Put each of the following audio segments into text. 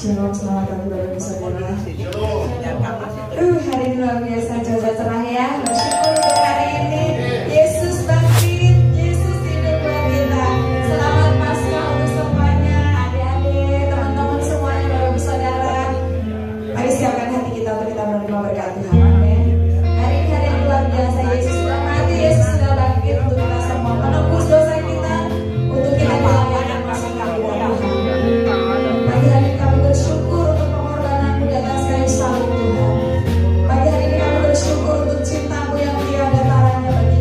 Shalom, selamat pagi Bapak Ibu Saudara. Hari ini luar biasa, cuaca cerah ya. Bersyukur untuk hari ini. Yesus bangkit, Yesus hidup buat kita. Selamat Paskah untuk semuanya, adik-adik, teman-teman semuanya, Bapak Ibu Saudara. Mari siapkan hati kita untuk kita menerima berkat Tuhan. Amin. Hari ini hari yang luar biasa. Yesus sudah mati, Yesus sudah bangkit untuk kita semua, menebus dosa kita, untuk kita dilayani masuk hadirat Tuhan. Pagi hari ini kami bersyukur untuk pengorbanan-Mu di atas kayu salib Tuhan. Pagi hari ini kami bersyukur untuk cinta-Mu yang tiada taranya bagi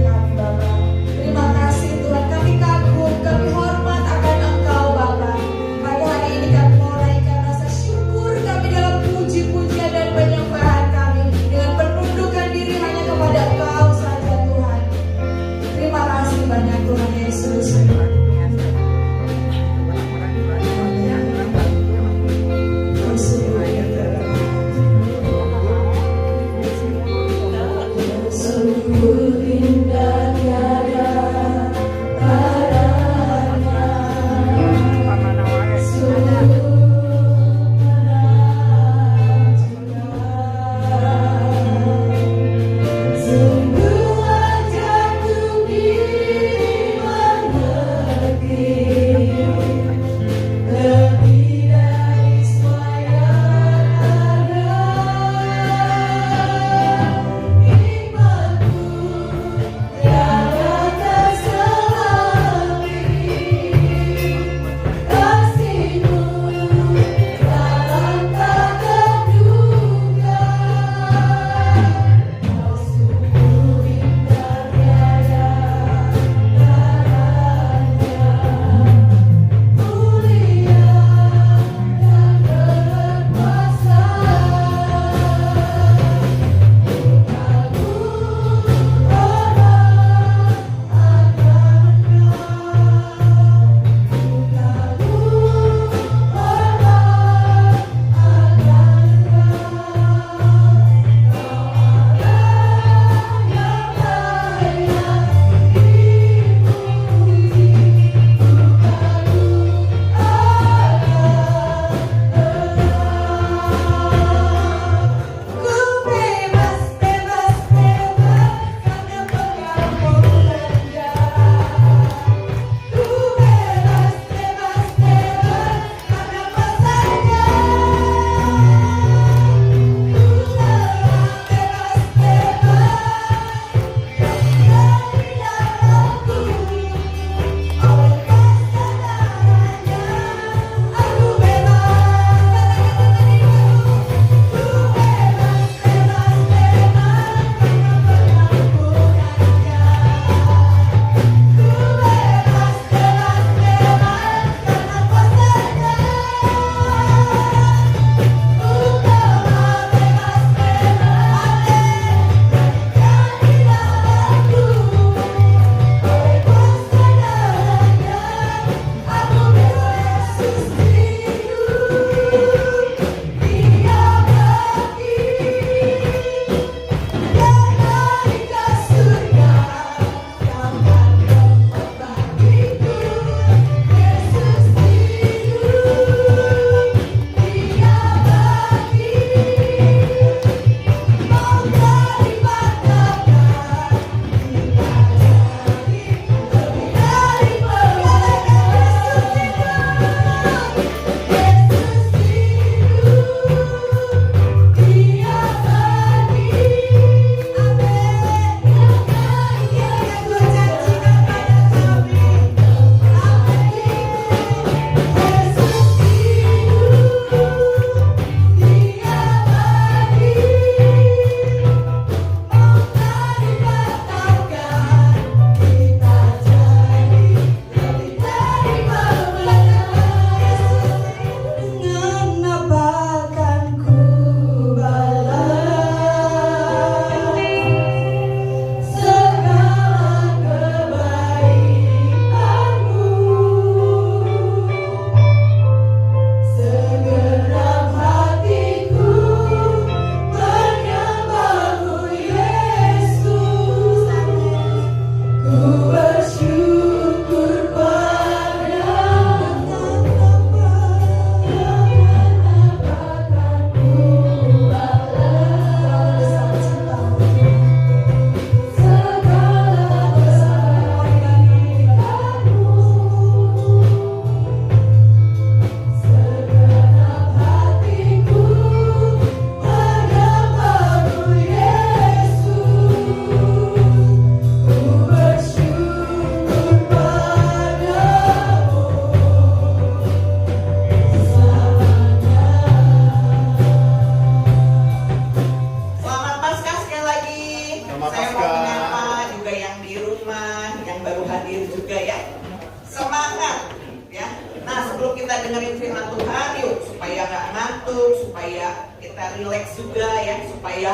ngantuk, supaya kita rileks juga ya, supaya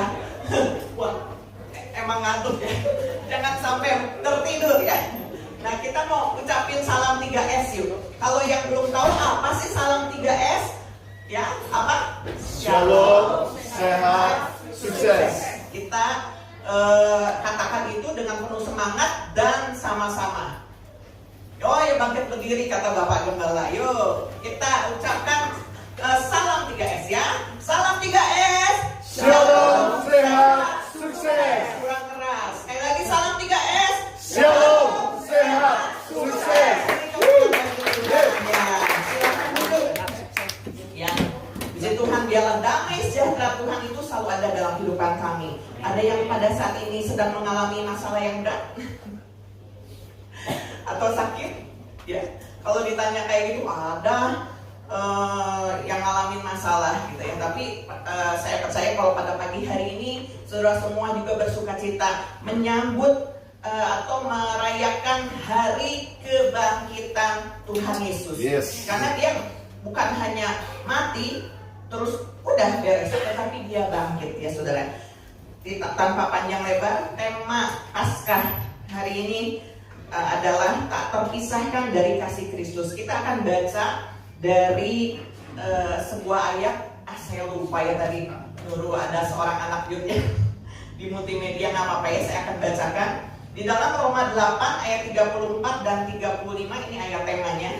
wah, emang ngantuk ya, jangan sampai tertidur ya. Nah, kita mau ucapin salam 3S yuk. Kalau yang belum tahu apa sih salam 3S? Ya, apa? Shalom, sehat, sukses. Kita katakan itu dengan penuh semangat dan sama-sama. Oh ya, bangkit berdiri kata Bapak Gembala. Yuk, kita ucapkan salam 3S ya. Salam 3S. Shalom, sehat, sukses. Kurang keras. Sekali lagi salam 3S. Shalom, sehat, sukses. Ya, puji Tuhan, biarlah damai sejahtera Tuhan itu selalu ada dalam kehidupan kami. Ada yang pada saat ini sedang mengalami masalah yang berat atau sakit, ya. Kalau ditanya kayak gitu, ada yang ngalamin masalah gitu ya. Tapi saya percaya kalau pada pagi hari ini saudara semua juga bersukacita menyambut atau merayakan hari kebangkitan Tuhan Yesus. Yes. Karena dia bukan hanya mati terus udah beres, tetapi dia bangkit ya saudara. Tanpa panjang lebar, tema Paskah hari ini adalah tak terpisahkan dari kasih Kristus. Kita akan baca dari sebuah ayat, saya lupa ya tadi dulu ada seorang anak youth ya di multimedia nama apa ya, saya akan bacakan di dalam Roma 8 ayat 34 dan 35. Ini ayat temanya.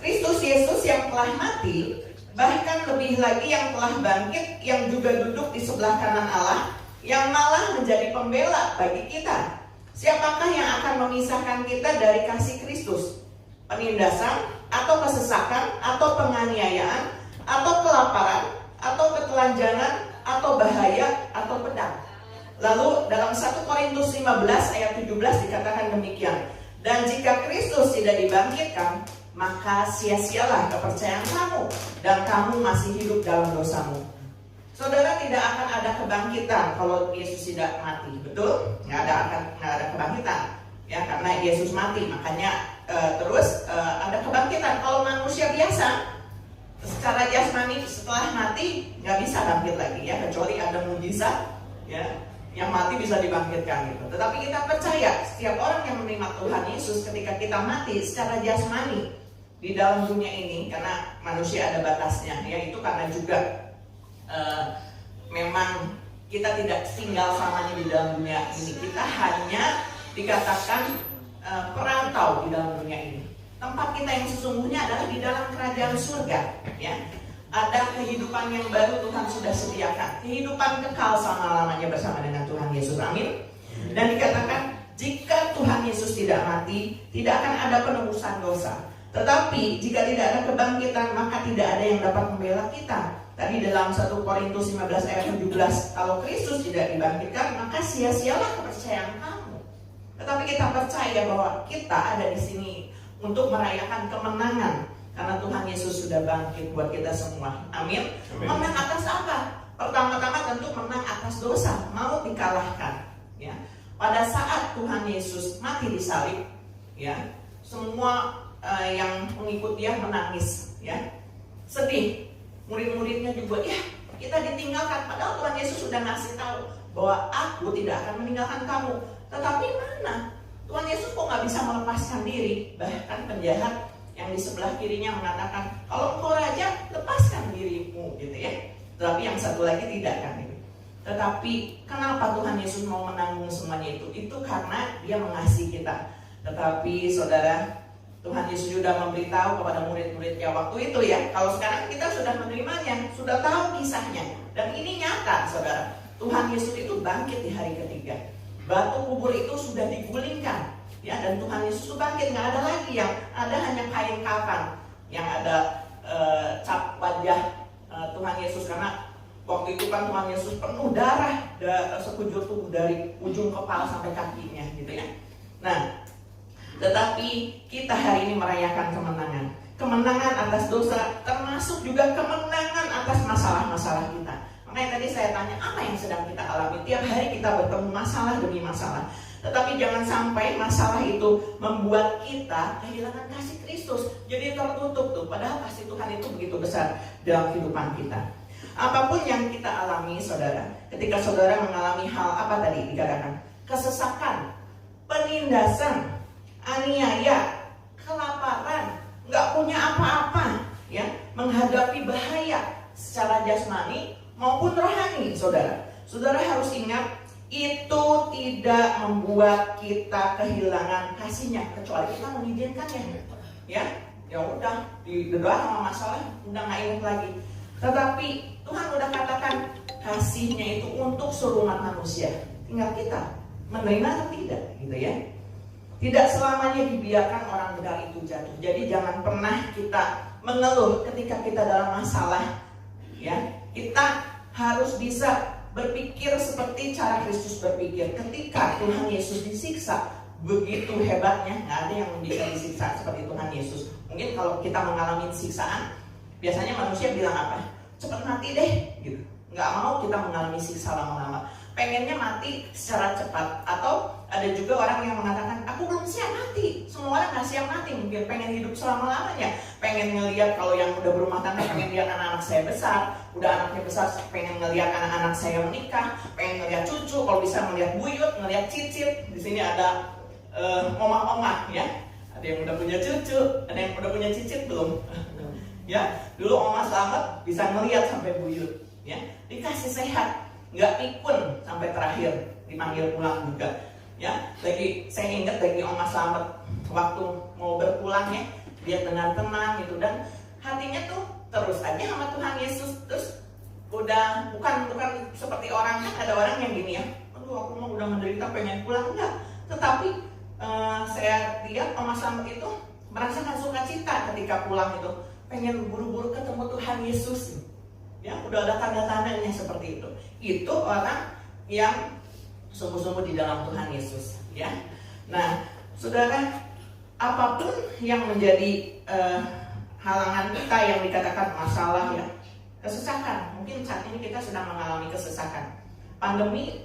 Kristus Yesus yang telah mati, bahkan lebih lagi yang telah bangkit, yang juga duduk di sebelah kanan Allah, yang malah menjadi pembela bagi kita. Siapakah yang akan memisahkan kita dari kasih Kristus? Penindasan, atau kesesakan, atau penganiayaan, atau kelaparan, atau ketelanjangan, atau bahaya, atau pedang. Lalu dalam 1 Korintus 15 ayat 17 dikatakan demikian. Dan jika Kristus tidak dibangkitkan, maka sia-sialah kepercayaan kamu, dan kamu masih hidup dalam dosamu. Saudara, tidak akan ada kebangkitan kalau Yesus tidak mati, betul? Nggak ada kebangkitan, ya, karena Yesus mati. Makanya terus ada kebangkitan. Kalau manusia biasa, secara jasmani setelah mati nggak bisa bangkit lagi, ya, kecuali ada mujizat, ya, yang mati bisa dibangkitkan gitu. Tetapi kita percaya setiap orang yang menerima Tuhan Yesus ketika kita mati secara jasmani di dalam dunia ini, karena manusia ada batasnya, ya, itu karena juga memang kita tidak tinggal selamanya di dalam dunia ini. Kita hanya dikatakan perantau di dalam dunia ini. Tempat kita yang sesungguhnya adalah di dalam kerajaan surga, ya. Ada kehidupan yang baru Tuhan sudah sediakan, kehidupan kekal selama-lamanya bersama dengan Tuhan Yesus. Amin. Dan dikatakan jika Tuhan Yesus tidak mati, tidak akan ada penebusan dosa. Tetapi jika tidak ada kebangkitan, maka tidak ada yang dapat membela kita. Tadi dalam 1 Korintus 15 ayat 17, kalau Kristus tidak dibangkitkan, maka sia-sialah kepercayaan kamu. Tetapi kita percaya bahwa kita ada di sini untuk merayakan kemenangan, karena Tuhan Yesus sudah bangkit buat kita semua. Amin. Menang atas apa? Pertama-tama tentu menang atas dosa, mau dikalahkan, ya. Pada saat Tuhan Yesus mati di salib, ya, semua yang mengikut dia menangis, ya, sedih. Murid-muridnya juga, ya, kita ditinggalkan. Padahal Tuhan Yesus sudah ngasih tahu bahwa aku tidak akan meninggalkan kamu. Tetapi mana? Tuhan Yesus kok nggak bisa melepaskan diri? Bahkan penjahat yang di sebelah kirinya mengatakan, kalau engkau raja, lepaskan dirimu, gitu ya. Tetapi yang satu lagi tidak, kan, gitu. Tetapi kenapa Tuhan Yesus mau menanggung semuanya itu? Itu karena dia mengasihi kita. Tetapi saudara, Tuhan Yesus sudah memberitahu kepada murid-muridnya waktu itu, ya. Kalau sekarang kita sudah menerimanya, sudah tahu kisahnya, dan ini nyata, saudara. Tuhan Yesus itu bangkit di hari ketiga. Batu kubur itu sudah digulingkan, ya, dan Tuhan Yesus itu bangkit. Nggak ada lagi yang ada, hanya kain kafan yang ada cap wajah Tuhan Yesus, karena waktu itu kan Tuhan Yesus penuh darah sekujur tubuh dari ujung kepala sampai kakinya, gitu ya. Nah, tetapi kita hari ini merayakan kemenangan. Kemenangan atas dosa, termasuk juga kemenangan atas masalah-masalah kita. Makanya tadi saya tanya, apa yang sedang kita alami? Tiap hari kita bertemu masalah demi masalah. Tetapi jangan sampai masalah itu membuat kita kehilangan kasih Kristus. Jadi tertutup tuh, padahal kasih Tuhan itu begitu besar dalam kehidupan kita. Apapun yang kita alami saudara, ketika saudara mengalami hal apa tadi dikatakan? Kesesakan, penindasan, aniaya, kelaparan, nggak punya apa-apa, ya, menghadapi bahaya secara jasmani maupun rohani, saudara. Saudara harus ingat, itu tidak membuat kita kehilangan kasihnya, kecuali kita mengizinkannya. Ya udah, didedah sama masalah, udah nggak ingat lagi. Tetapi Tuhan udah katakan kasihnya itu untuk seluruh umat manusia. Tinggal kita menerima atau tidak, gitu ya. Tidak selamanya dibiarkan orang benar itu jatuh. Jadi jangan pernah kita mengeluh ketika kita dalam masalah. Ya, kita harus bisa berpikir seperti cara Kristus berpikir. Ketika Tuhan Yesus disiksa, begitu hebatnya, nggak ada yang bisa disiksa seperti Tuhan Yesus. Mungkin kalau kita mengalami siksaan, biasanya manusia bilang apa? Cepat mati deh, gitu. Nggak mau kita mengalami siksa lama-lama. Pengennya mati secara cepat. Atau ada juga orang yang mengatakan, aku belum siap mati. Semua orang nggak siap mati, mungkin pengen hidup selama-lamanya. Pengen ngelihat kalau yang udah berumah tangga, pengen lihat anak-anak saya besar. Udah anaknya besar, pengen ngelihat anak-anak saya menikah. Pengen ngelihat cucu, kalau bisa ngelihat buyut, ngelihat cicit. Di sini ada oma-oma, ya. Ada yang udah punya cucu, ada yang udah punya cicit belum? Ya, dulu Oma Slamet bisa ngelihat sampai buyut, ya, dikasih sehat, nggak pikun sampai terakhir dipanggil pulang juga, ya. Saya ingat lagi Oma Slamet waktu mau berpulang, ya, dia dengan tenang gitu, dan hatinya tuh terus aja sama Tuhan Yesus. Terus udah bukan seperti orang, kan ada orang yang gini ya, aduh aku mau udah menderita pengen pulang, enggak. Tetapi saya lihat Oma Slamet itu merasakan sukacita ketika pulang itu. Pengen buru-buru ketemu Tuhan Yesus, ya, udah ada tanda-tandanya seperti itu. Itu orang yang sungguh-sungguh di dalam Tuhan Yesus, ya. Nah, saudara, apapun yang menjadi halangan kita yang dikatakan masalah, ya, kesesakan. Mungkin saat ini kita sedang mengalami kesesakan. Pandemi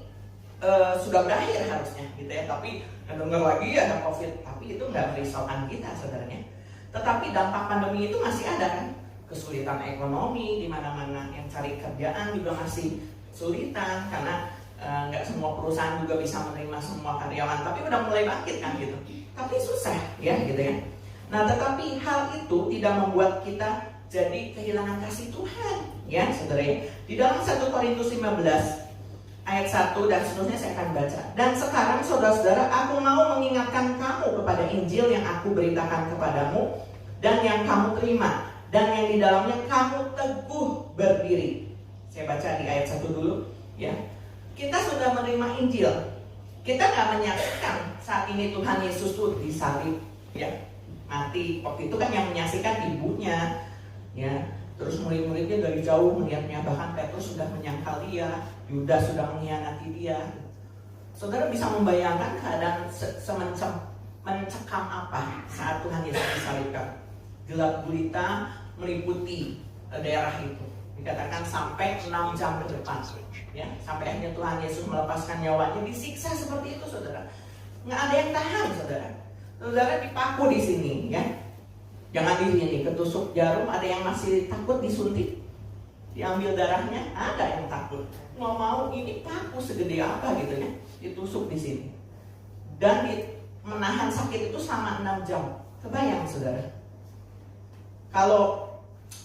sudah berakhir harusnya, gitu ya. Tapi dengar lagi ada COVID, tapi itu nggak merisaukan kita, saudaranya. Tetapi dampak pandemi itu masih ada kan, kesulitan ekonomi di mana-mana, yang cari kerjaan juga masih sulitan karena nggak semua perusahaan juga bisa menerima semua karyawan, tapi udah mulai bangkit kan gitu. Tapi susah ya gitu ya. Nah, tetapi hal itu tidak membuat kita jadi kehilangan kasih Tuhan, ya saudara. Di dalam 1 Korintus 15 ayat 1 dan seterusnya saya akan baca. Dan sekarang saudara-saudara, aku mau mengingatkan kamu kepada Injil yang aku beritakan kepadamu dan yang kamu terima dan yang di dalamnya kamu teguh berdiri. Saya baca di ayat 1 dulu, ya. Kita sudah menerima Injil. Kita nggak menyaksikan saat ini Tuhan Yesus tuh disalib, ya, mati. Waktu itu kan yang menyaksikan ibunya, ya. Terus murid-muridnya dari jauh melihatnya, bahkan Petrus sudah menyangkal dia, Yudas sudah mengkhianati dia. Saudara bisa membayangkan keadaan mencekam apa saat Tuhan Yesus disalibkan. Gelap gulita meliputi daerah itu. Dikatakan sampai 6 jam ke depan, ya, sampai akhirnya Tuhan Yesus melepaskan nyawanya, disiksa seperti itu, saudara. Nggak ada yang tahan, saudara. Saudara dipaku di sini, ya. Jangan di sini, ketusuk jarum, ada yang masih takut disuntik, diambil darahnya, ada yang takut. Nggak mau, ini paku segede apa gitu ya, ditusuk di sini. Dan menahan sakit itu selama 6 jam. Kebayang saudara? Kalau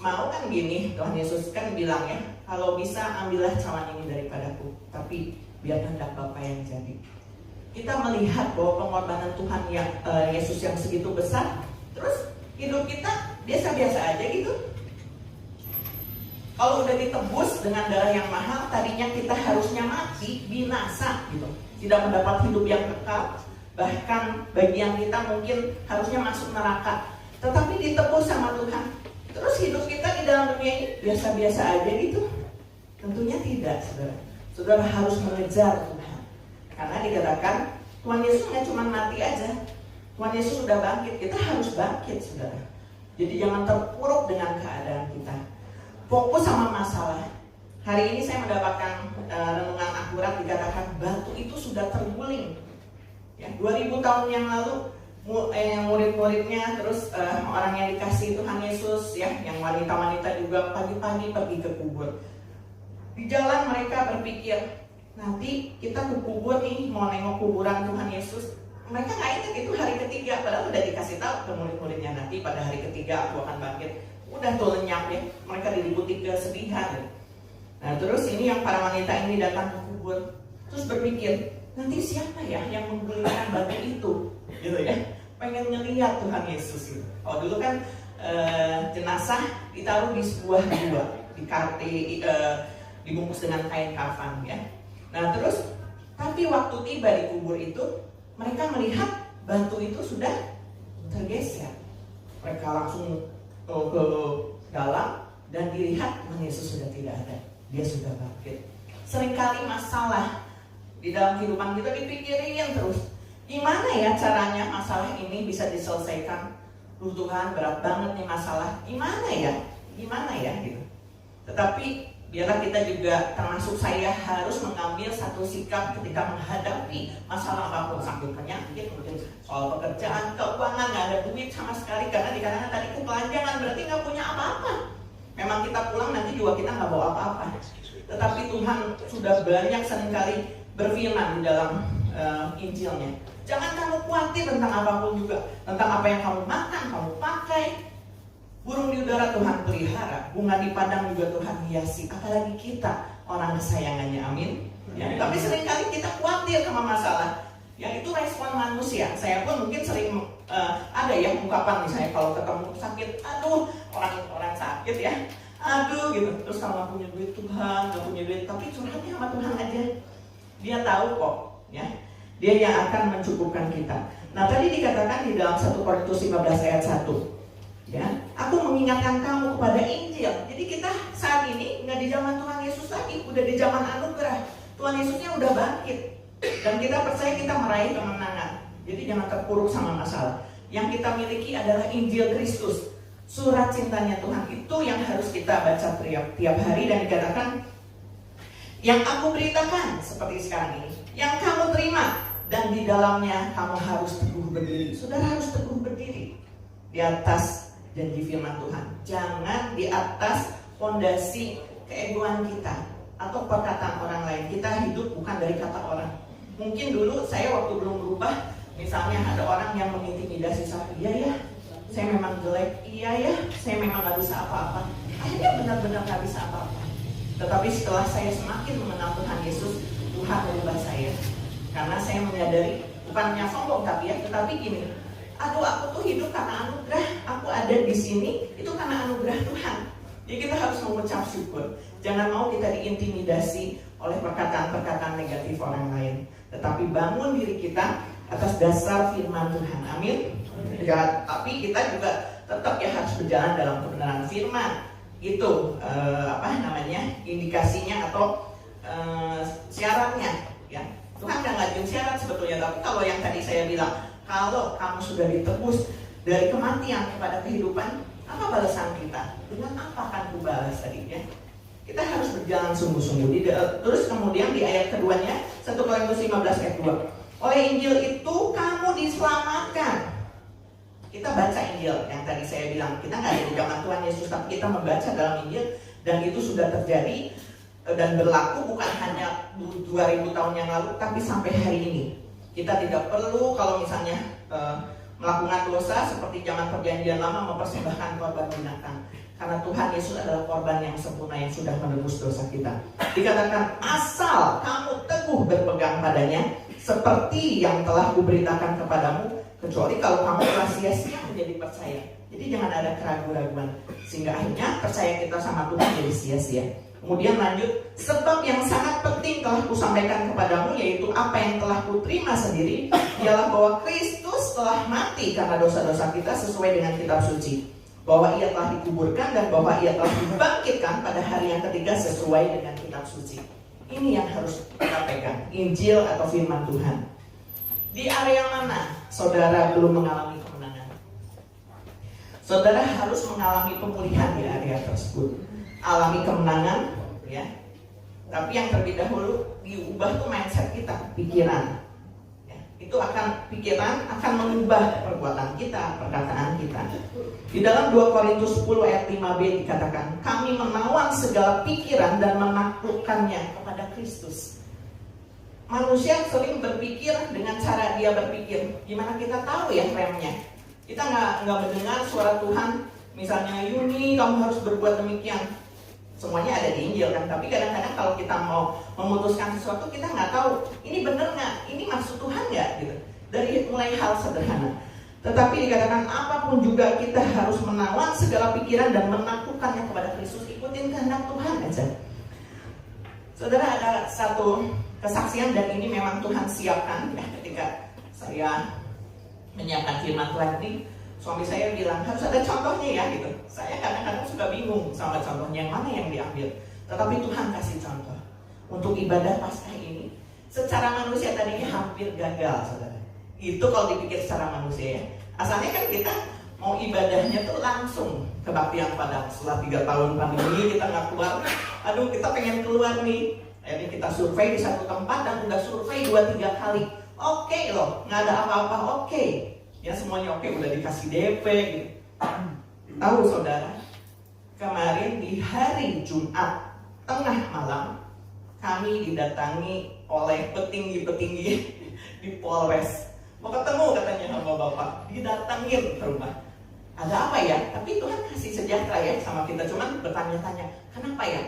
mau kan gini, Tuhan Yesus kan bilang ya, kalau bisa ambillah cawan ini daripadaku, tapi biar kehendak Bapa yang jadi. Kita melihat bahwa pengorbanan Tuhan yang Yesus yang segitu besar, terus hidup kita biasa-biasa aja gitu. Kalau udah ditebus dengan darah yang mahal, tadinya kita harusnya mati, binasa gitu, tidak mendapat hidup yang kekal, bahkan bagian kita mungkin harusnya masuk neraka. Tetapi ditebus sama Tuhan. Terus hidup kita di dalam dunia ini biasa-biasa aja gitu? Tentunya tidak, saudara. Saudara harus mengejar Tuhan. Karena dikatakan Tuhan Yesus nggak cuma mati aja, Tuhan Yesus sudah bangkit, kita harus bangkit, saudara. Jadi jangan terpuruk dengan keadaan kita. Fokus sama masalah. Hari ini saya mendapatkan renungan akurat, dikatakan batu itu sudah terguling. Ya, 2000 tahun yang lalu murid-muridnya, terus orang yang dikasih Tuhan Yesus, ya, yang wanita-wanita juga pagi-pagi pergi ke kubur. Di jalan mereka berpikir, nanti kita ke kubur nih, mau nengok kuburan Tuhan Yesus. Mereka nggak ingat itu hari ketiga, padahal udah dikasih tahu ke murid-muridnya, nanti pada hari ketiga aku akan bangkit. Udah tuh lenyap ya, mereka diliputi kesedihan. Nah terus ini yang para wanita ini datang ke kubur, terus berpikir, nanti siapa ya yang menggulingkan batu itu, gitu ya? Pengen ngeliat Tuhan Yesus gitu. Oh dulu kan jenazah ditaruh di sebuah gua, dibungkus dengan kain kafan ya. Nah terus, tapi waktu tiba di kubur itu, mereka melihat batu itu sudah tergeser. Mereka langsung ke dalam dan dilihat Tuhan Yesus sudah tidak ada. Dia sudah bangkit. Seringkali masalah di dalam kehidupan kita dipikirin terus. Gimana ya caranya masalah ini bisa diselesaikan? Tuhan, berat banget nih masalah. Gimana ya? Gimana ya gitu. Tetapi biarlah kita juga, termasuk saya, harus mengambil satu sikap ketika menghadapi masalah apapun, sakit penyakit, mungkin soal pekerjaan, keuangan, nggak ada duit sama sekali karena dikarenakan tadi ketelanjangan, berarti nggak punya apa-apa. Memang kita pulang nanti juga kita nggak bawa apa-apa. Tetapi Tuhan sudah banyak seringkali berfirman di dalam Injilnya. Jangan kamu khawatir tentang apapun juga, tentang apa yang kamu makan, kamu pakai. Burung di udara Tuhan pelihara, bunga di padang juga Tuhan hiasi, apalagi kita orang kesayangannya, amin. Ya, tapi seringkali kita khawatir sama masalah. Ya itu respon manusia. Saya pun mungkin sering ada ya ungkapan misalnya kalau ketemu sakit, aduh orang sakit ya, aduh gitu. Terus kalau nggak punya duit Tuhan, nggak punya duit, tapi curhatnya sama Tuhan aja. Dia tahu kok, ya. Dia yang akan mencukupkan kita. Nah tadi dikatakan di dalam 1 Korintus 15 ayat 1. Ya, aku mengingatkan kamu kepada Injil. Jadi kita saat ini nggak di zaman Tuhan Yesus lagi, udah di zaman anugerah. Tuhan Yesusnya udah bangkit dan kita percaya kita meraih kemenangan. Jadi jangan terpuruk sama masalah. Yang kita miliki adalah Injil Kristus, surat cintanya Tuhan. Itu yang harus kita baca tiap hari dan dikatakan, yang aku beritakan seperti sekarang ini, yang kamu terima dan di dalamnya kamu harus teguh berdiri. Saudara harus teguh berdiri di atas janji firman Tuhan. Jangan di atas fondasi keegoan kita atau perkataan orang lain. Kita hidup bukan dari kata orang. Mungkin dulu saya waktu belum berubah, misalnya ada orang yang mengintimidasi saya, iya ya, saya memang jelek, iya ya, saya memang gak bisa apa-apa. Akhirnya benar-benar gak bisa apa-apa. Tetapi setelah saya semakin mengenal Tuhan Yesus, Tuhan merubah saya. Karena saya menyadari, bukannya sombong tapi ya, tetapi gini, aduh aku tuh hidup karena anugerah, aku ada di sini itu karena anugerah Tuhan. Jadi kita harus mengucap syukur. Jangan mau kita diintimidasi oleh perkataan-perkataan negatif orang lain, tetapi bangun diri kita atas dasar firman Tuhan. Amin. Ya, tapi kita juga tetap ya harus berjalan dalam kebenaran firman. Itu indikasinya atau syaratnya. Ya, Tuhan nggak ngajuin syarat sebetulnya, tapi kalau yang tadi saya bilang, kalau kamu sudah ditebus dari kematian kepada kehidupan, apa balasan kita? Dengan apa akan kubalas tadi ya? Kita harus berjalan sungguh-sungguh. Terus kemudian di ayat keduanya, 1 Korintus 15 ayat 2. Oleh Injil itu kamu diselamatkan. Kita baca Injil yang tadi saya bilang, kita nggak ada di zaman Tuhan Yesus, tapi kita membaca dalam Injil dan itu sudah terjadi dan berlaku bukan hanya 2000 tahun yang lalu, tapi sampai hari ini. Kita tidak perlu kalau misalnya melakukan dosa seperti zaman perjanjian lama mempersembahkan korban binatang, karena Tuhan Yesus adalah korban yang sempurna yang sudah menebus dosa kita. Dikatakan asal kamu teguh berpegang padanya seperti yang telah kuberitakan kepadamu, kecuali kalau kamu telah sia-sia menjadi percaya. Jadi jangan ada keraguan-raguan sehingga akhirnya percaya kita sama Tuhan jadi sia-sia. Kemudian lanjut, sebab yang sangat penting telah kusampaikan kepadamu, yaitu apa yang telah kuterima sendiri, ialah bahwa Kristus telah mati karena dosa-dosa kita sesuai dengan kitab suci, bahwa ia telah dikuburkan dan bahwa ia telah dibangkitkan pada hari yang ketiga sesuai dengan kitab suci. Ini yang harus kita pegang, Injil atau firman Tuhan. Di area mana saudara belum mengalami kemenangan? Saudara harus mengalami pemulihan di area tersebut. Alami kemenangan, ya. Tapi yang terlebih dahulu diubah tuh mindset kita, pikiran. Ya. itu pikiran akan mengubah perbuatan kita, perkataan kita. Di dalam 2 Korintus 10 ayat 5b dikatakan, kami menawan segala pikiran dan menaklukkannya kepada Kristus. Manusia sering berpikir dengan cara dia berpikir. Gimana kita tahu ya remnya? Kita nggak mendengar suara Tuhan, misalnya Yuni kamu harus berbuat demikian. Semuanya ada di Injil kan, tapi kadang-kadang kalau kita mau memutuskan sesuatu kita nggak tahu ini benar nggak, ini maksud Tuhan nggak gitu. Dari mulai hal sederhana. Tetapi dikatakan apapun juga kita harus menawan segala pikiran dan menaklukkannya kepada Kristus. Ikutin kehendak Tuhan aja. Saudara, ada satu kesaksian dan ini memang Tuhan siapkan ya, ketika saya menyiapkan firman Tuhan ini. Suami saya bilang harus ada contohnya ya gitu. Saya kadang-kadang suka bingung sama contohnya yang mana yang diambil. Tetapi Tuhan kasih contoh. Untuk ibadah Paskah ini secara manusia tadinya hampir gagal, saudara. Itu kalau dipikir secara manusia ya. Asalnya kan kita mau ibadahnya tuh langsung kebaktian Padang. Setelah 3 tahun pandemi kita nggak keluar. Aduh kita pengen keluar nih. Jadi kita survei di satu tempat dan udah survei 2-3 kali. Oke loh, nggak ada apa-apa, oke. Ya semuanya oke, udah dikasih DP gitu. Tahu saudara, kemarin di hari Jumat tengah malam kami didatangi oleh petinggi-petinggi di Polres. Mau ketemu katanya sama bapak, didatangin ke rumah. Ada apa ya? Tapi Tuhan kasih sejahtera ya sama kita. Cuman bertanya-tanya, kenapa ya?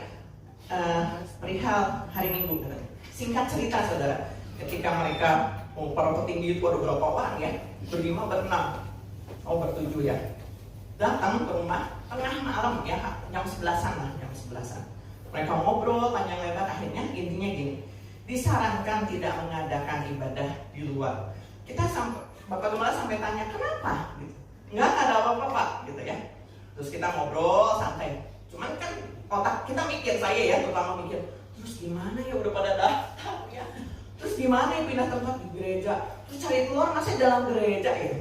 Perihal hari Minggu katanya. Singkat cerita saudara, ketika mereka para petinggi itu ada berapa orang ya? 5, 6, bertujuh ya. Datang ke rumah tengah malam ya, jam 11-an lah, jam 11-an. Mereka ngobrol panjang lebar, akhirnya intinya gini. Disarankan tidak mengadakan ibadah di luar. Kita Bapak Gembala sampai tanya kenapa gitu. Enggak ada apa-apa Pak gitu ya. Terus kita ngobrol santai. Cuman kan otak kita mikir, saya ya terutama mikir, terus gimana ya udah pada daftar ya. Terus gimana ya pindah tempat di gereja? Terus cari keluar masih dalam gereja gitu.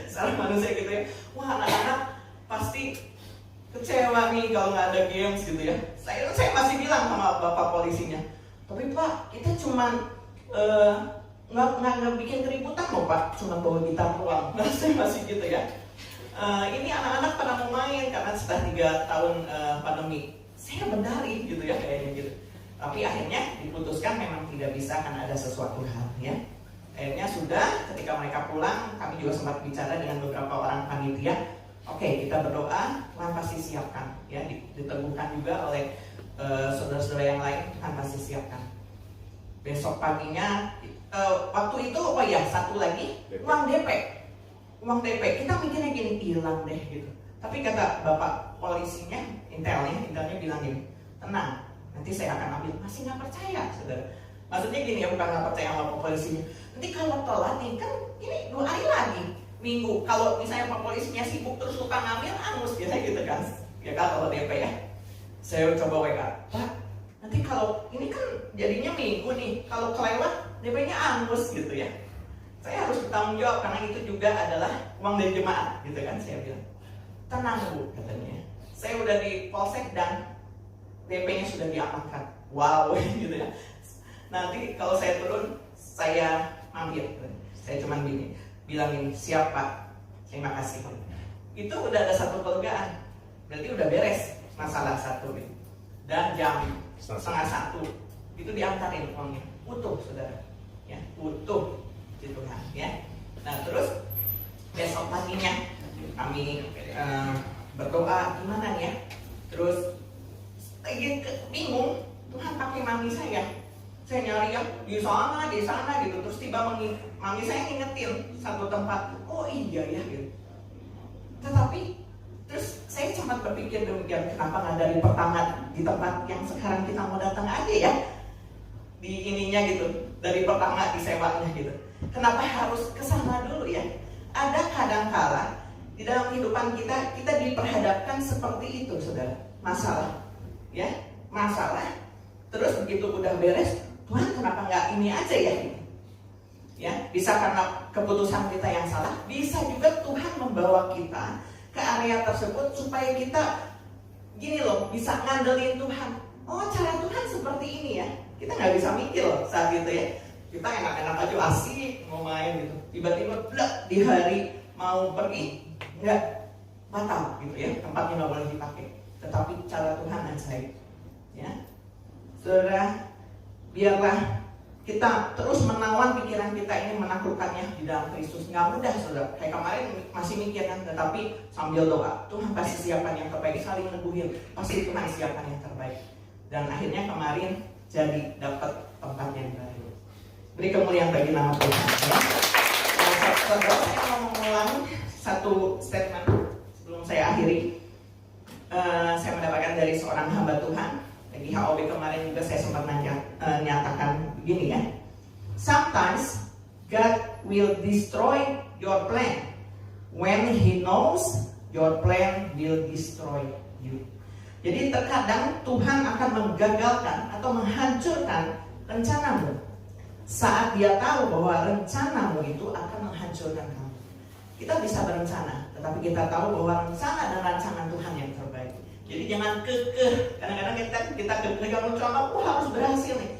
Secara manusia gitu ya. Wah anak-anak pasti kecewa nih kalau nggak ada games gitu ya. Saya masih bilang sama bapak polisinya, tapi Pak kita cuman nggak bikin keributan loh Pak, cuma bawa gitar doang. Saya masih gitu ya. Ini anak-anak pada mau main karena setelah 3 tahun pandemi. Saya bendari gitu ya kayaknya gitu. Tapi akhirnya diputuskan memang tidak bisa karena ada sesuatu hal ya. Akhirnya sudah ketika mereka pulang, kami juga sempat bicara dengan beberapa orang panitia. Oke, kita berdoa, Tuhan pasti siapkan ya. Diteguhkan juga oleh saudara-saudara yang lain, Tuhan pasti siapkan. Besok paginya waktu itu satu lagi uang DP. Kita mikirnya gini, hilang deh gitu. Tapi kata bapak polisinya, intelnya bilang gini, tenang, nanti saya akan ambil. Masih nggak percaya saudara. Maksudnya gini ya, bukan nggak percaya sama polisinya. Nanti kalau telat nih kan ini 2 hari lagi Minggu. Kalau misalnya pak polisinya sibuk terus lupa ngambil, angus biasa gitu kan. Ya kalau DP ya. Saya coba WA, Pak, nanti kalau ini kan jadinya Minggu nih, kalau kelewat DP-nya angus gitu ya. Saya harus bertanggung jawab karena itu juga adalah uang dari jemaat gitu kan. Saya bilang, tenang Bu katanya. Saya udah di polsek dan DP-nya sudah diamankan. Wow gitu ya. Nanti kalau saya turun, saya mampir. Saya cuma bilang ini, siap Pak, terima kasih. Itu udah ada satu kelegaan. Berarti udah beres masalah satu. Dan jam 12:30 itu diantarin uangnya. Utuh saudara. Ya, utuh di Tuhan ya. Nah terus besok paginya kami berdoa gimana ya. Terus lagi bingung, Tuhan pakai mami saya. Saya nyari yang di sana gitu. Terus tiba mami saya ngingetin satu tempat. Oh iya ya gitu. Tetapi terus saya sempat berpikir demikian, kenapa nggak dari pertama di tempat yang sekarang kita mau datang aja ya, di ininya gitu, dari pertama disewanya gitu. Kenapa harus kesana dulu ya? Ada kadangkala di dalam kehidupan kita diperhadapkan seperti itu saudara, masalah ya, masalah. Terus begitu udah beres, Tuhan kenapa nggak ini aja ya? Ya, bisa karena keputusan kita yang salah, bisa juga Tuhan membawa kita ke area tersebut supaya kita gini loh, bisa ngandelin Tuhan. Oh cara Tuhan seperti ini ya. Kita nggak bisa mikir loh saat itu ya. Kita enak-enak aja asik mau main gitu. Tiba-tiba di hari mau pergi enggak, batal gitu ya, tempatnya nggak boleh dipakai. Tetapi cara Tuhan yang saya, ya, saudara, biarlah kita terus menawan pikiran kita ini, menaklukkannya di dalam Kristus. Nggak mudah, saudara. Kayak kemarin masih mikir kan, tetapi sambil doa, Tuhan pasti siapkan yang terbaik, saling neguhin, pasti Tuhan siapkan yang terbaik. Dan akhirnya kemarin jadi dapat tempat yang baru. Beri kemuliaan bagi nama Tuhan. Ya. Nah, saudara, saya mau mengulang satu statement sebelum saya akhiri. Saya mendapatkan dari seorang hamba Tuhan. Di HOB kemarin juga saya sempat nyatakan begini ya. Sometimes God will destroy your plan when He knows your plan will destroy you. Jadi terkadang Tuhan akan menggagalkan atau menghancurkan rencanamu saat Dia tahu bahwa rencanamu itu akan menghancurkan kamu. Kita bisa berencana, tetapi kita tahu bahwa rencana dan rancangan Tuhan yang terbaik. Jadi jangan kekeh. Kadang-kadang kita kekeh, kalau rencana aku harus berhasil nih.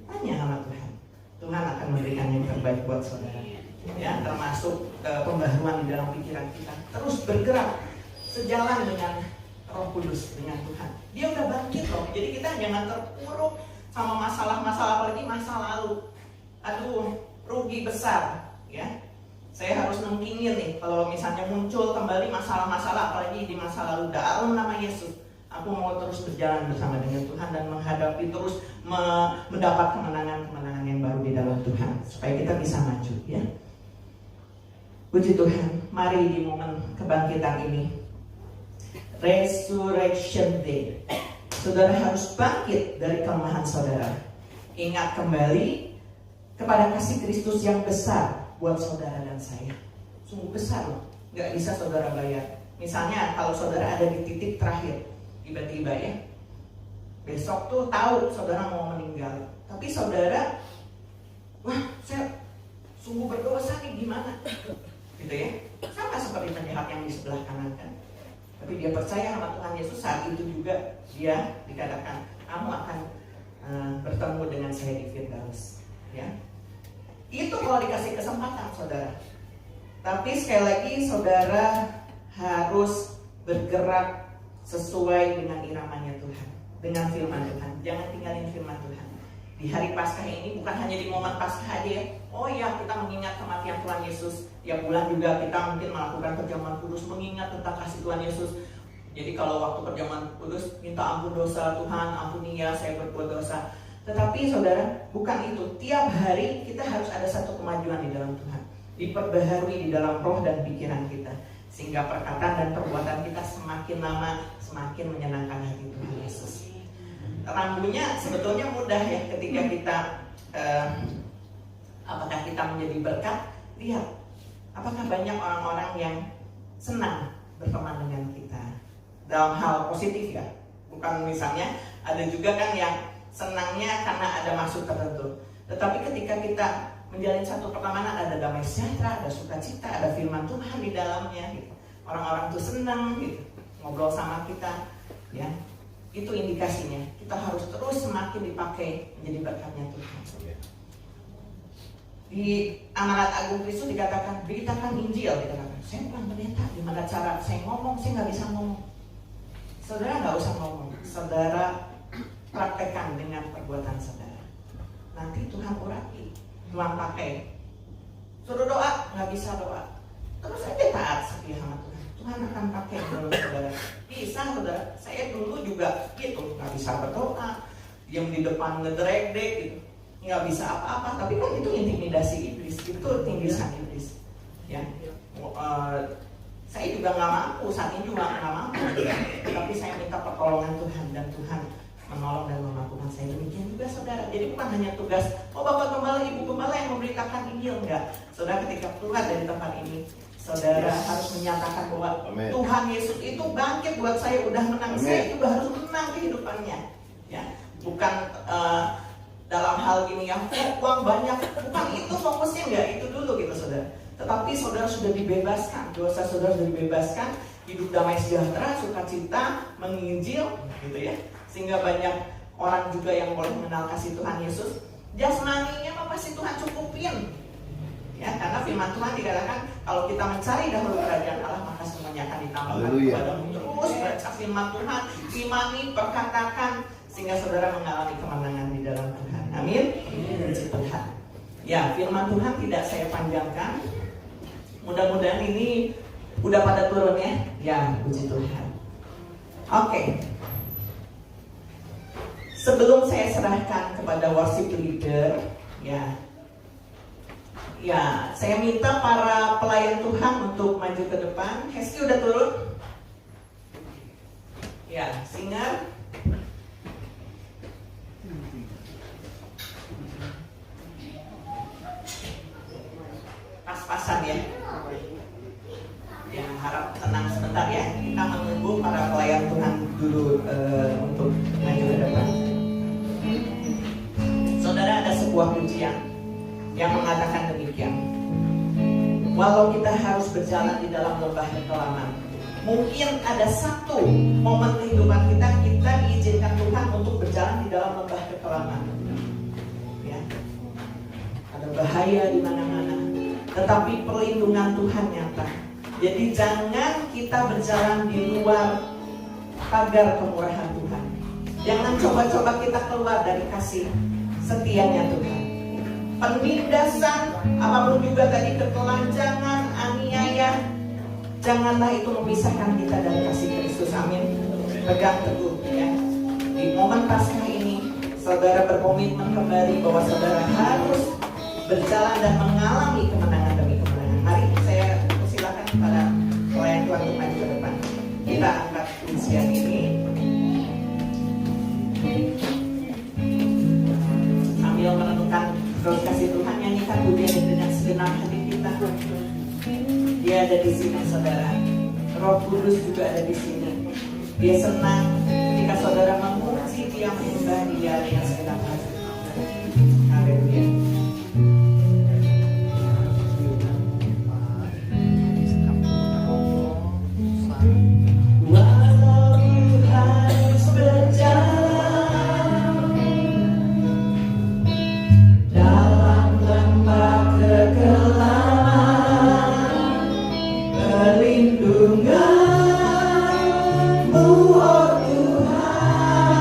Tanya sama Tuhan. Tuhan akan memberikan yang terbaik buat saudara. Ya, termasuk pembaharuan di dalam pikiran kita. Terus bergerak sejalan dengan Roh Kudus, dengan Tuhan. Dia udah bangkit loh. Jadi kita jangan terpuruk sama masalah-masalah, apalagi masa lalu. Aduh, rugi besar, ya. Saya harus nengkingin nih, kalau misalnya muncul kembali masalah-masalah, apalagi di masa lalu, dalam nama Yesus, aku mau terus berjalan bersama dengan Tuhan dan menghadapi terus mendapat kemenangan-kemenangan yang baru di dalam Tuhan, supaya kita bisa maju, ya. Puji Tuhan, mari di momen kebangkitan ini, Resurrection Day, saudara harus bangkit dari kelemahan saudara. Ingat kembali kepada kasih Kristus yang besar buat saudara dan saya. Sungguh besar loh, gak bisa saudara bayar. Misalnya kalau saudara ada di titik terakhir, tiba-tiba ya, besok tuh tahu saudara mau meninggal, tapi saudara, wah saya sungguh berdosa nih, gimana? Gitu ya, sama seperti penjahat yang di sebelah kanan kan. Tapi dia percaya sama Tuhan Yesus, saat itu juga dia dikatakan, kamu akan bertemu dengan saya di Firdaus, ya. Itu kalau dikasih kesempatan saudara. Tapi sekali lagi saudara harus bergerak sesuai dengan iramanya Tuhan, dengan firman Tuhan. Jangan tinggalin firman Tuhan. Di hari Paskah ini bukan hanya di momen Paskah aja ya. Oh ya, kita mengingat kematian Tuhan Yesus. Tiap bulan juga kita mungkin melakukan perjamuan kudus, mengingat tentang kasih Tuhan Yesus. Jadi kalau waktu perjamuan kudus minta ampun dosa, Tuhan ampuni ya saya berbuat dosa. Tetapi saudara, bukan itu. Tiap hari kita harus ada satu kemajuan di dalam Tuhan, diperbaharui di dalam roh dan pikiran kita, sehingga perkataan dan perbuatan kita semakin lama semakin menyenangkan hati Tuhan Yesus. Rambunya sebetulnya mudah ya, ketika kita apakah kita menjadi berkat. Lihat, apakah banyak orang-orang yang senang berteman dengan kita dalam hal positif ya. Bukan misalnya ada juga kan yang senangnya karena ada maksud tertentu. Tetapi ketika kita menjalin satu pertemanan, ada damai sejahtera, ada sukacita, ada firman Tuhan di dalamnya gitu. Orang-orang tuh senang gitu, ngobrol sama kita, ya. Itu indikasinya. Kita harus terus semakin dipakai menjadi berkatnya Tuhan. Di Amanat Agung Kristus dikatakan, beritakan Injil, dikatakan. Saya bukan pendeta, gimana cara saya ngomong, saya nggak bisa ngomong. Saudara nggak usah ngomong, saudara praktekkan dengan perbuatan saudara. Nanti Tuhan urapi, Tuhan pakai. Suruh doa, nggak bisa doa, terus aja taat setia sama Tuhan. Tuhan akan pakai menurut saudara. Bisa saudara, saya dulu juga gitu, nggak bisa berdoa, diam di depan ngedrek-dek gitu, nggak bisa apa-apa. Tapi kan itu intimidasi iblis, itu tindisan iblis. Ya, saya juga nggak mampu, saat ini juga nggak mampu. Tapi saya minta pertolongan Tuhan dan Tuhan menolong dan memampukan saya. Demikian juga saudara. Jadi bukan hanya tugas, oh Bapak Gembala, Ibu Gembala yang memberitakan Injil, enggak. Saudara ketika keluar dari tempat ini, saudara harus menyatakan bahwa Amen. Tuhan Yesus itu bangkit buat saya, udah menang. Amen. Saya juga harus menang kehidupannya. Ya, bukan dalam hal gini ya, uang banyak, bukan itu fokusnya, enggak itu dulu gitu saudara. Tetapi saudara sudah dibebaskan, dosa saudara sudah dibebaskan, hidup damai sejahtera, sukacita, menginjil, gitu ya. Sehingga banyak orang juga yang boleh mengenal kasih Tuhan Yesus. Jasmaninya mah pasti Tuhan cukupin. Ya, karena firman Tuhan dikatakan kalau kita mencari dahulu kerajaan Allah maka semuanya akan ditambahkan kepadamu. Terus baca firman Tuhan, imani, perkatakan sehingga saudara mengalami kemenangan di dalam Tuhan. Amin. Puji Tuhan. Ya, firman Tuhan tidak saya panjangkan. Mudah-mudahan ini udah pada turun ya. Ya, puji Tuhan. Oke. Sebelum saya serahkan kepada worship leader, ya, saya minta para pelayan Tuhan untuk maju ke depan. Hesti udah turun? Ya, singer. Pas-pasan ya. Ya, harap tenang sebentar ya. Kita menunggu para pelayan Tuhan dulu untuk maju ke depan. Saudara, ada sebuah pujian yang mengatakan demikian. Walau kita harus berjalan di dalam lembah kekelaman, mungkin ada satu momen kehidupan kita diizinkan Tuhan untuk berjalan di dalam lembah kekelaman. Ya. Ada bahaya di mana-mana, tetapi perlindungan Tuhan nyata. Jadi jangan kita berjalan di luar pagar kemurahan Tuhan. Jangan coba-coba kita keluar dari kasih setianya Tuhan. Penindasan, apapun juga tadi, ketelanjangan, aniaya, janganlah itu memisahkan kita dari kasih Kristus. Amin. Pegang teguh ya. Di momen Paskah ini, saudara berkomitmen kembali bahwa saudara harus berjalan dan mengalami kemenangan demi kemenangan. Mari saya persilakan kepada pelayan Tuhan untuk maju ke depan. Kita angkat pujian ini. Merenungkan terus kasih Tuhan, nyanyikan pujian dengan segenap hati kita. Dia ada di sini saudara. Roh Kudus juga ada di sini. Dia senang ketika saudara memuji Dia, menyembah Dia dengan segenap hati. Haleluya. Perlindunganmu, oh Tuhan.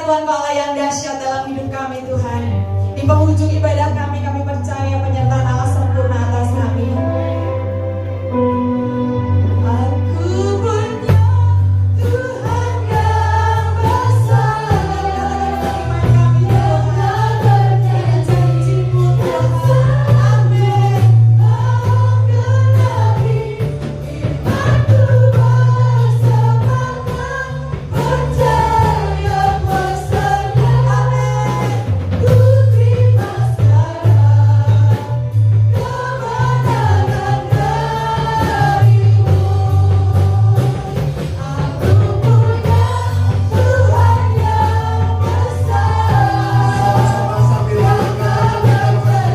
Tuhan Kau Allah yang dahsyat dalam hidup kami Tuhan. Di penghujung ibadah kami percaya penyertaan Allah sempurna atas kami. Aku punya Tuhan yang besar, iman kami Tuhan berkata janji-Mu Tuhan. Amin. Menggenapi imanku bersemangat percaya kuasa-Nya. Amin. Ku terima sekarang kemenangan dari-Mu. Aku punya Tuhan yang besar, Sambil berjanji tak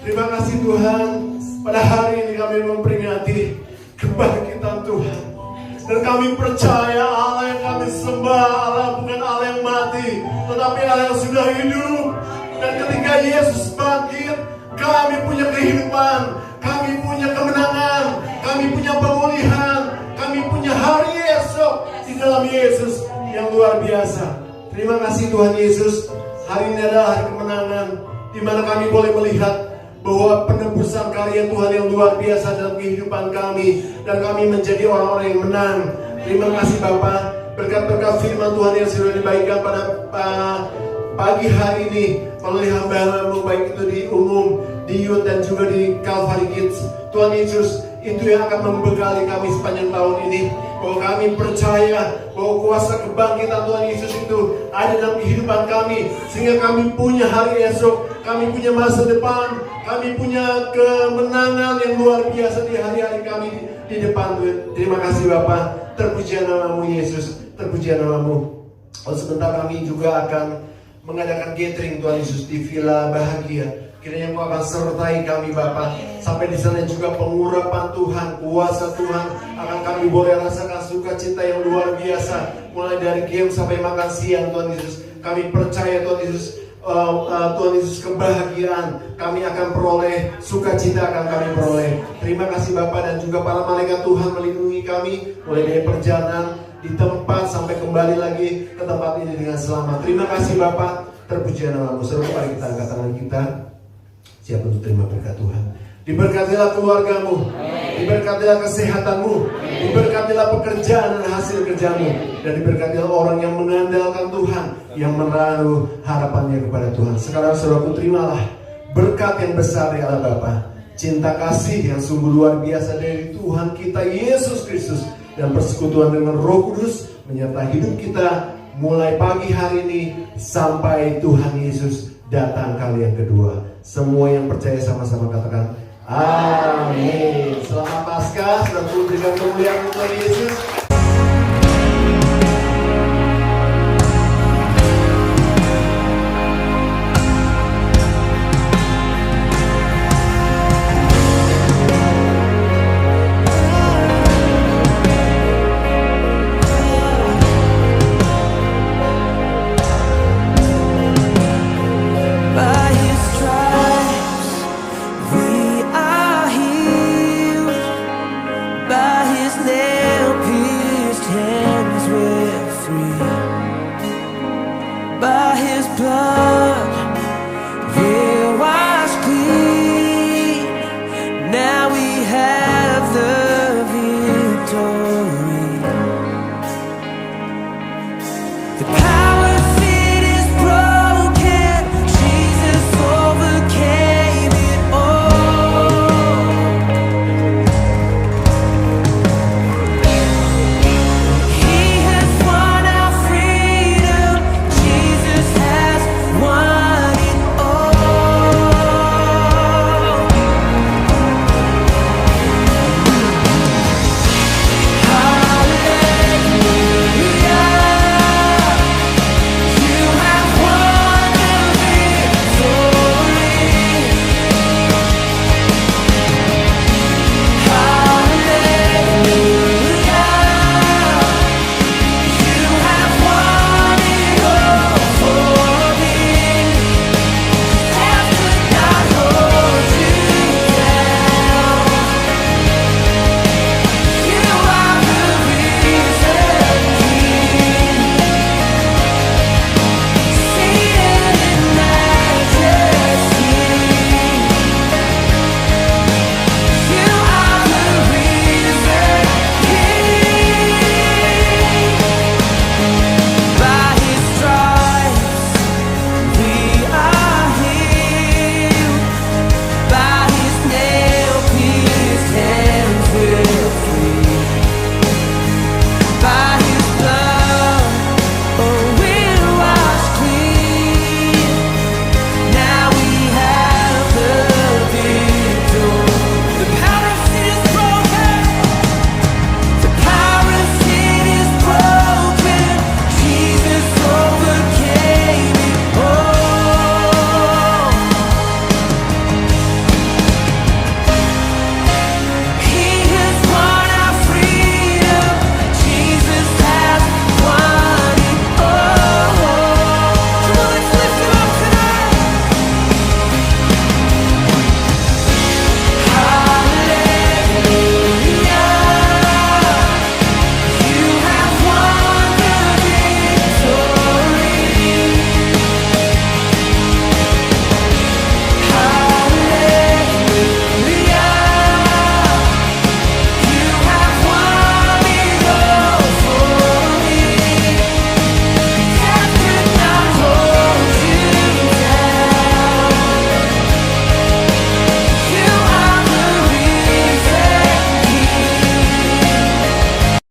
Terima kasih Tuhan, pada hari ini kami memperingati kebangkitan Tuhan. Dan kami percaya Allah yang kami sembah, Allah bukan Allah yang mati, tetapi Allah yang sudah hidup. Dan ketika Yesus bangkit, kami punya kehidupan, kami punya kemenangan, kami punya pemulihan, kami punya hari esok di dalam Yesus yang luar biasa. Terima kasih Tuhan Yesus, hari ini adalah hari kemenangan, di mana kami boleh melihat bahwa penebusan karya Tuhan yang luar biasa dalam kehidupan kami, dan kami menjadi orang-orang yang menang. Terima kasih Bapak, berkat-berkat firman Tuhan yang sudah dibagikan pada pagi hari ini melalui hamba-Mu, baik itu di umum, di youth dan juga di Calvary Kids. Tuhan Yesus, itu yang akan membekali kami sepanjang tahun ini, bahwa kami percaya bahwa kuasa kebangkitan Tuhan Yesus itu ada dalam kehidupan kami, sehingga kami punya hari esok, kami punya masa depan, kami punya kemenangan yang luar biasa di hari-hari kami di depan Tuhan. Terima kasih Bapa, terpujian nama-Mu Yesus, terpujian nama-Mu. Sebentar kami juga akan mengadakan gathering Tuhan Yesus di Villa Bahagia. Kiranya Engkau akan sertai kami Bapa. Sampai di sana juga pengurapan Tuhan, kuasa Tuhan akan kami boleh rasakan sukacita yang luar biasa. Mulai dari game sampai makan siang Tuhan Yesus. Kami percaya Tuhan Yesus, Tuhan Yesus kebahagiaan kami akan peroleh, sukacita akan kami peroleh. Terima kasih Bapa, dan juga para malaikat Tuhan melindungi kami mulai dari perjalanan di tempat sampai kembali lagi ke tempat ini dengan selamat. Terima kasih Bapa, terpujian nama-Mu. Saudara, mari kita angkat tangan kita, siap untuk terima berkat Tuhan. Diberkatilah keluarga-Mu, diberkatilah kesehatan-Mu, diberkatilah pekerjaan dan hasil kerja-Mu, dan diberkatilah orang yang mengandalkan Tuhan, yang menaruh harapannya kepada Tuhan. Sekarang saudaraku, terimalah berkat yang besar dari Allah Bapa, cinta kasih yang sungguh luar biasa dari Tuhan kita Yesus Kristus, dan persekutuan dengan Roh Kudus menyertai hidup kita mulai pagi hari ini sampai Tuhan Yesus datang kali yang kedua. Semua yang percaya sama-sama katakan amin. Selamat Paskah, dan berikan kemuliaan Tuhan Yesus.